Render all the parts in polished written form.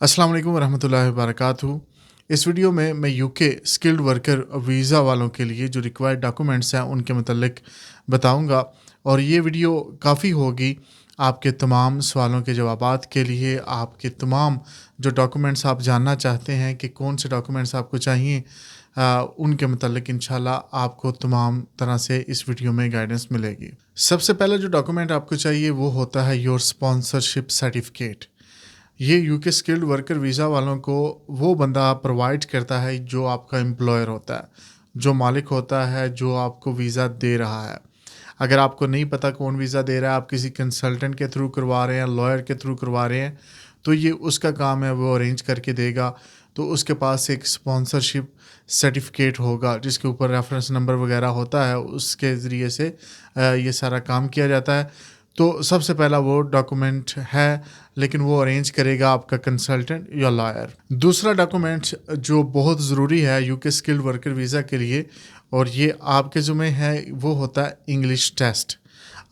अस्सलाम वालेकुम रहमतुल्लाहि वबरकातुहू। इस वीडियो में मैं यूके स्किल्ड वर्कर वीज़ा वालों के लिए जो रिक्वायर्ड डॉक्यूमेंट्स हैं उनके मतलब बताऊंगा, और ये वीडियो काफ़ी होगी आपके तमाम सवालों के जवाबात के लिए। आपके तमाम जो डॉक्यूमेंट्स आप जानना चाहते हैं कि कौन से डॉक्यूमेंट्स आपको चाहिए, उनके मतलब इंशाल्लाह आपको तमाम तरह से इस वीडियो में गाइडेंस मिलेगी। सबसे पहला जो डॉक्यूमेंट आपको चाहिए वो होता है योर स्पॉन्सरशिप सर्टिफिकेट। ये यूके स्किल्ड वर्कर वीज़ा वालों को वो बंदा प्रोवाइड करता है जो आपका एम्प्लॉयर होता है, जो मालिक होता है, जो आपको वीज़ा दे रहा है। अगर आपको नहीं पता कौन वीज़ा दे रहा है, आप किसी कंसल्टेंट के थ्रू करवा रहे हैं, लॉयर के थ्रू करवा रहे हैं, तो ये उसका काम है, वो अरेंज करके देगा। तो उसके पास एक स्पॉन्सरशिप सर्टिफिकेट होगा जिसके ऊपर रेफरेंस नंबर वगैरह होता है, उसके ज़रिए से ये सारा काम किया जाता है। तो सबसे पहला वो डॉक्यूमेंट है, लेकिन वो अरेंज करेगा आपका कंसल्टेंट या लॉयर। दूसरा डॉक्यूमेंट जो बहुत ज़रूरी है यूके स्किल्ड वर्कर वीज़ा के लिए, और ये आपके ज़िम्मे है, वो होता है इंग्लिश टेस्ट।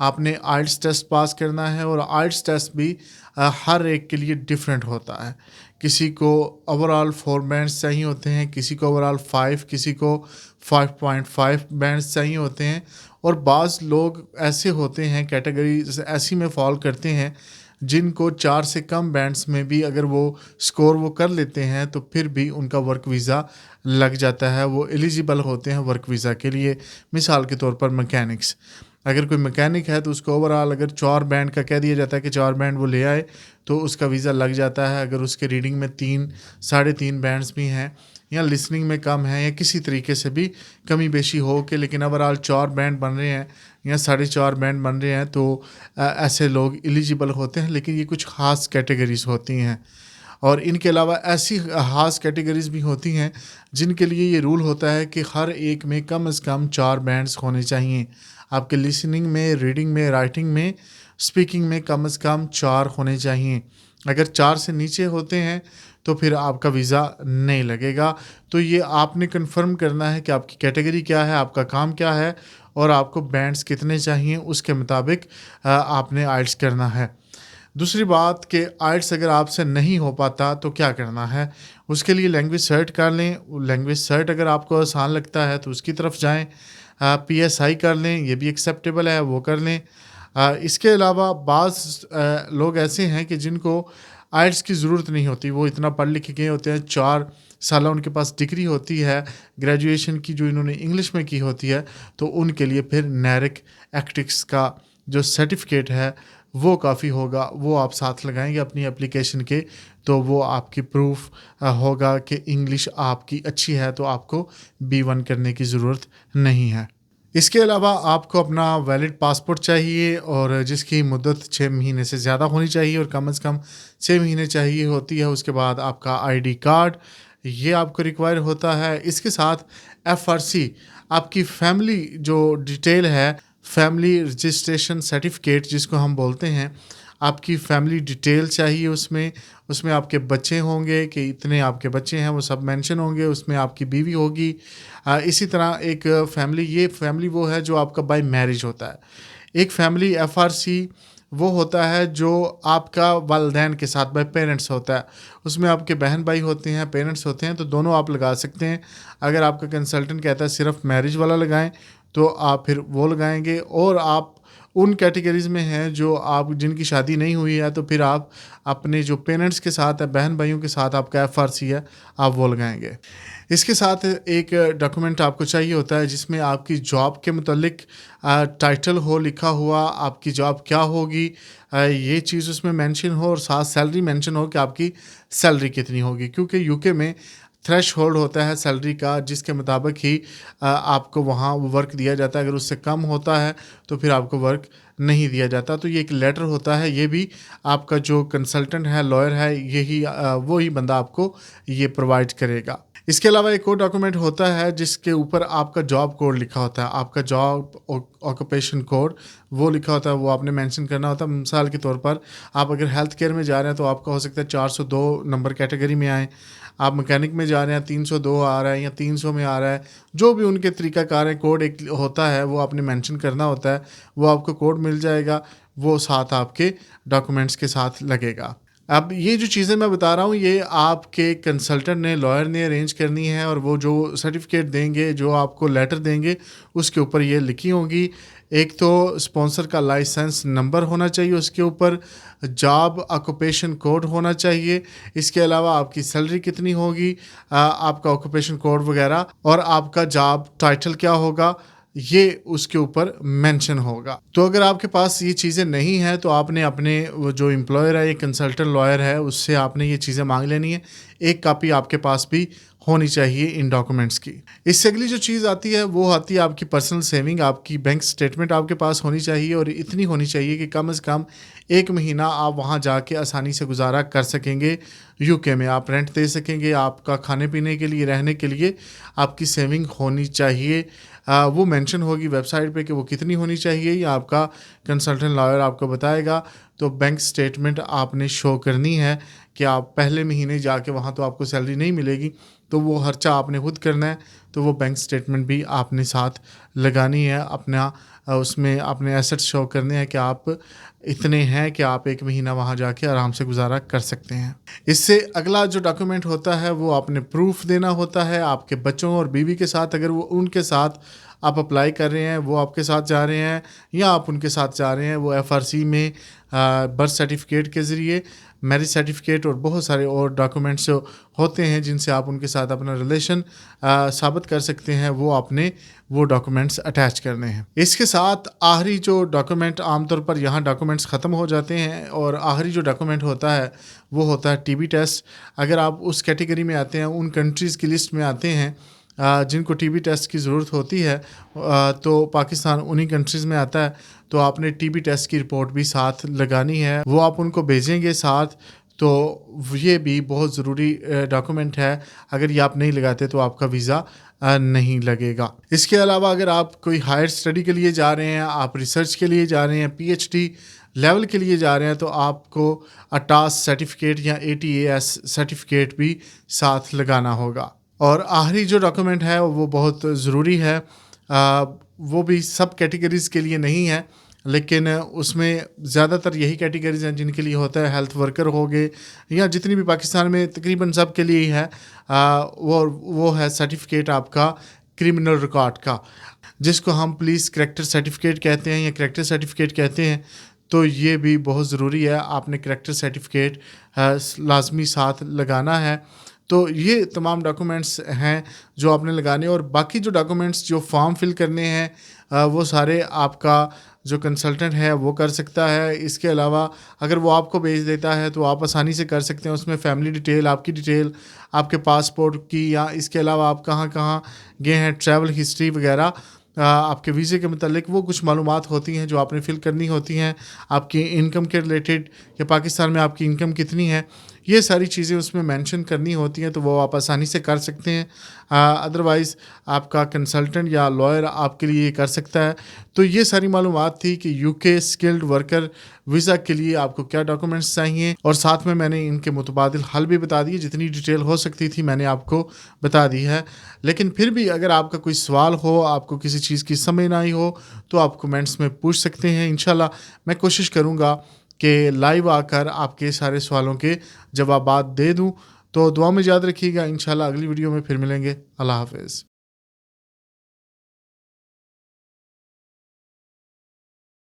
आपने आइल्स टेस्ट पास करना है, और आइल्स टेस्ट भी हर एक के लिए डिफरेंट होता है। किसी को ओवरऑल 4 बैंड्स चाहिए होते हैं, किसी को ओवरऑल 5, किसी को 5.5 बैंड्स चाहिए होते हैं, और बाज़ लोग ऐसे होते हैं, कैटेगरी ऐसी में फॉल करते हैं जिनको 4 से कम बैंड्स में भी अगर वो स्कोर वो कर लेते हैं तो फिर भी उनका वर्क वीज़ा लग जाता है, वो एलिजिबल होते हैं वर्क वीज़ा के लिए। मिसाल के तौर पर मैकेनिक्स, अगर कोई मैकेनिक है तो उसको ओवरऑल अगर 4 बैंड का कह दिया जाता है कि 4 बैंड वो ले आए तो उसका वीज़ा लग जाता है। अगर उसके रीडिंग में 3, 3.5 बैंड्स भी हैं, या लिसनिंग में कम है, या किसी तरीके से भी कमी बेशी हो के, लेकिन ओवरऑल 4 बैंड बन रहे हैं या 4.5 बैंड बन रहे हैं, तो ऐसे लोग एलिजिबल होते हैं। लेकिन ये कुछ ख़ास कैटेगरीज़ होती हैं, और इनके अलावा ऐसी ख़ास कैटेगरीज़ भी होती हैं जिनके लिए ये रूल होता है कि हर एक में कम से कम 4 बैंड्स होने चाहिए। आपके लिसनिंग में, रीडिंग में, राइटिंग में, स्पीकिंग में कम से कम 4 होने चाहिए। अगर 4 से नीचे होते हैं तो फिर आपका वीज़ा नहीं लगेगा। तो ये आपने कंफर्म करना है कि आपकी कैटेगरी क्या है, आपका काम क्या है, और आपको बैंड्स कितने चाहिए, उसके मुताबिक आपने आइल्स करना है। दूसरी बात कि आइल्स अगर आपसे नहीं हो पाता तो क्या करना है, उसके लिए लैंग्वेज सर्ट कर लें। लैंग्वेज सर्ट अगर आपको आसान लगता है तो उसकी तरफ जाएं। PSI कर लें, ये भी एक्सेप्टेबल है, वो कर लें। इसके अलावा बाज़ लोग ऐसे हैं कि जिनको आइल्स की ज़रूरत नहीं होती, वो इतना पढ़ लिख गए होते हैं, 4 साल उनके पास डिग्री होती है ग्रेजुएशन की जो इन्होंने इंग्लिश में की होती है, तो उनके लिए फिर नैरिक एक्टिक्स का जो सर्टिफिकेट है वो काफ़ी होगा। वो आप साथ लगाएंगे अपनी एप्लीकेशन के, तो वो आपकी प्रूफ होगा कि इंग्लिश आपकी अच्छी है, तो आपको B1 करने की ज़रूरत नहीं है। इसके अलावा आपको अपना वैलिड पासपोर्ट चाहिए, और जिसकी मुद्दत 6 महीने से ज़्यादा होनी चाहिए, और कम से कम 6 महीने चाहिए होती है। उसके बाद आपका ID कार्ड, ये आपको रिक्वायर होता है। इसके साथ FRC, आपकी फैमिली जो डिटेल है, फैमिली रजिस्ट्रेशन सर्टिफिकेट जिसको हम बोलते हैं, आपकी फैमिली डिटेल चाहिए। उसमें आपके बच्चे होंगे कि इतने आपके बच्चे हैं, वो सब मेंशन होंगे। उसमें आपकी बीवी होगी। इसी तरह एक फैमिली, ये फैमिली वो है जो आपका बाय मैरिज होता है। एक फैमिली FRC वो होता है जो आपका वालिदैन के साथ बाय पेरेंट्स होता है। उसमें आपके बहन भाई होते हैं, पेरेंट्स होते हैं, तो दोनों आप लगा सकते हैं। अगर आपका कंसल्टेंट कहता है सिर्फ मैरिज वाला लगाएं तो आप फिर वो लगाएंगे, और आप उन कैटेगरीज़ में हैं जो आप जिनकी शादी नहीं हुई है, तो फिर आप अपने जो पेरेंट्स के साथ है, बहन भाइयों के साथ आपका FRC है, आप वो लगाएंगे। इसके साथ एक डॉक्यूमेंट आपको चाहिए होता है जिसमें आपकी जॉब के मुतल्लिक टाइटल हो लिखा हुआ, आपकी जॉब क्या होगी, ये चीज़ उसमें मेंशन हो, और साथ सैलरी मेंशन हो कि आपकी सैलरी कितनी होगी, क्योंकि यूके में थ्रेश होल्ड होता है सैलरी का, जिसके मुताबिक ही आपको वहाँ वर्क दिया जाता है। अगर उससे कम होता है तो फिर आपको वर्क नहीं दिया जाता। तो ये एक लेटर होता है, ये भी आपका जो कंसल्टेंट है, लॉयर है, यही वो ही बंदा आपको ये प्रोवाइड करेगा। इसके अलावा एक और डॉक्यूमेंट होता है जिसके ऊपर आपका जॉब कोड लिखा होता है, आपका जॉब ऑक्यूपेशन कोड वो लिखा होता है, वो आपने मेंशन करना होता है। मिसाल के तौर पर आप अगर हेल्थ केयर में जा रहे हैं तो आपका हो सकता है 402 नंबर कैटेगरी में आए। आप मैकेनिक में जा रहे हैं 302 आ रहा है, या 300 में आ रहा है, जो भी उनके तरीक़ाकार है, कोड एक होता है, वो आपने मेंशन करना होता है। वो आपको कोड मिल जाएगा, वो साथ आपके डॉक्यूमेंट्स के साथ लगेगा। اب یہ جو چیزیں میں بتا رہا ہوں یہ آپ کے کنسلٹنٹ نے لائر نے ارینج کرنی ہے، اور وہ جو سرٹیفکیٹ دیں گے، جو آپ کو لیٹر دیں گے، اس کے اوپر یہ لکھی ہوں گی. ایک تو اسپانسر کا لائسنس نمبر ہونا چاہیے، اس کے اوپر جاب آکوپیشن کوڈ ہونا چاہیے، اس کے علاوہ آپ کی سیلری کتنی ہوگی، آپ کا آکوپیشن کوڈ وغیرہ، اور آپ کا جاب ٹائٹل کیا ہوگا، یہ اس کے اوپر مینشن ہوگا. تو اگر آپ کے پاس یہ چیزیں نہیں ہیں تو آپ نے اپنے وہ جو امپلائر ہے، یہ کنسلٹنٹ لائر ہے، اس سے آپ نے یہ چیزیں مانگ لینی ہے. ایک کاپی آپ کے پاس بھی ہونی چاہیے ان ڈاکومنٹس کی. اس سے اگلی جو چیز آتی ہے وہ آتی ہے آپ کی پرسنل سیونگ. آپ کی بینک اسٹیٹمنٹ آپ کے پاس ہونی چاہیے، اور اتنی ہونی چاہیے کہ کم از کم 1 مہینہ آپ وہاں جا کے آسانی سے گزارا کر سکیں گے. UK میں آپ رینٹ دے سکیں گے، آپ کا کھانے پینے کے لیے، رہنے کے لیے آپ کی سیونگ ہونی چاہیے. وہ مینشن ہوگی ویب سائٹ پہ کہ وہ کتنی ہونی چاہیے، یا آپ کا کنسلٹنٹ لائر آپ کو بتائے گا. تو بینک اسٹیٹمنٹ آپ نے شو کرنی ہے کہ آپ پہلے مہینے جا کے وہاں تو آپ کو سیلری نہیں ملے گی، تو وہ خرچہ آپ نے خود کرنا ہے. تو وہ بینک اسٹیٹمنٹ بھی آپ نے ساتھ لگانی ہے. اپنا اس میں اپنے ایسٹ شو کرنے ہیں کہ آپ اتنے ہیں کہ آپ 1 مہینہ وہاں جا کے آرام سے گزارا کر سکتے ہیں. اس سے اگلا جو ڈاکومنٹ ہوتا ہے وہ آپ نے پروف دینا ہوتا ہے آپ کے بچوں اور بیوی کے ساتھ. اگر وہ ان کے ساتھ آپ اپلائی کر رہے ہیں، وہ آپ کے ساتھ جا رہے ہیں، یا آپ ان کے ساتھ جا رہے ہیں، وہ FRC میں برتھ سرٹیفکیٹ کے ذریعے، میرج سرٹیفکیٹ اور بہت سارے اور ڈاکومنٹس ہوتے ہیں جن سے آپ ان کے ساتھ اپنا ریلیشن ثابت کر سکتے ہیں، وہ آپ نے وہ ڈاکومنٹس اٹیچ کرنے ہیں. اس کے ساتھ آخری جو ڈاکومنٹ، عام طور پر یہاں ڈاکومنٹس ختم ہو جاتے ہیں، اور آخری جو ڈاکومنٹ ہوتا ہے وہ ہوتا ہے TB ٹیسٹ. اگر آپ اس کیٹیگری میں آتے ہیں، ان کنٹریز کی لسٹ میں آتے ہیں جن کو TB ٹیسٹ کی ضرورت ہوتی ہے، تو پاکستان انہی کنٹریز میں آتا ہے. تو آپ نے TB ٹیسٹ کی رپورٹ بھی ساتھ لگانی ہے، وہ آپ ان کو بھیجیں گے ساتھ. تو یہ بھی بہت ضروری ڈاکومنٹ ہے. اگر یہ آپ نہیں لگاتے تو آپ کا ویزا نہیں لگے گا. اس کے علاوہ اگر آپ کوئی ہائر اسٹڈی کے لیے جا رہے ہیں، آپ ریسرچ کے لیے جا رہے ہیں، PhD لیول کے لیے جا رہے ہیں، تو آپ کو ATAS سرٹیفکیٹ یا ATAS سرٹیفکیٹ بھی ساتھ لگانا ہوگا. اور آخری جو ڈاکومنٹ ہے وہ بہت ضروری ہے. وہ بھی سب کیٹیگریز کے لیے نہیں ہے، لیکن اس میں زیادہ تر یہی کیٹیگریز ہیں جن کے لیے ہوتا ہے. ہیلتھ ورکر ہو گئے، یا جتنی بھی پاکستان میں تقریباً سب کے لیے ہی ہے. وہ ہے سرٹیفکیٹ آپ کا کرمنل ریکارڈ کا، جس کو ہم پولیس کریکٹر سرٹیفکیٹ کہتے ہیں یا کریکٹر سرٹیفکیٹ کہتے ہیں. تو یہ بھی بہت ضروری ہے، آپ نے کریکٹر سرٹیفکیٹ لازمی ساتھ لگانا ہے. تو یہ تمام ڈاکومنٹس ہیں جو آپ نے لگانے. اور باقی جو ڈاکومنٹس جو فارم فل کرنے ہیں وہ سارے آپ کا جو کنسلٹنٹ ہے وہ کر سکتا ہے. اس کے علاوہ اگر وہ آپ کو بھیج دیتا ہے تو آپ آسانی سے کر سکتے ہیں. اس میں فیملی ڈیٹیل، آپ کی ڈیٹیل، آپ کے پاسپورٹ کی، یا اس کے علاوہ آپ کہاں کہاں گئے ہیں، ٹریول ہسٹری وغیرہ، آپ کے ویزے کے متعلق وہ کچھ معلومات ہوتی ہیں جو آپ نے فل کرنی ہوتی ہیں. آپ کی انکم کے ریلیٹڈ، یا پاکستان میں آپ کی انکم کتنی ہے، یہ ساری چیزیں اس میں مینشن کرنی ہوتی ہیں. تو وہ آپ آسانی سے کر سکتے ہیں. ادروائز آپ کا کنسلٹنٹ یا لائر آپ کے لیے یہ کر سکتا ہے. تو یہ ساری معلومات تھی کہ UK اسکلڈ ورکر ویزا کے لیے آپ کو کیا ڈاکومنٹس چاہیے، اور ساتھ میں نے ان کے متبادل حل بھی بتا دیے. جتنی ڈیٹیل ہو سکتی تھی میں نے آپ کو بتا دی ہے. لیکن پھر بھی اگر آپ کا کوئی سوال ہو، آپ کو کسی چیز کی سمجھ نہ آئی ہو، تو آپ کمنٹس میں پوچھ سکتے ہیں. انشاءاللہ میں کوشش کروں گا کہ لائیو آ کر آپ کے سارے سوالوں کے جوابات دے دوں. تو دعا میں یاد رکھیے گا. انشاءاللہ اگلی ویڈیو میں پھر ملیں گے. اللہ حافظ.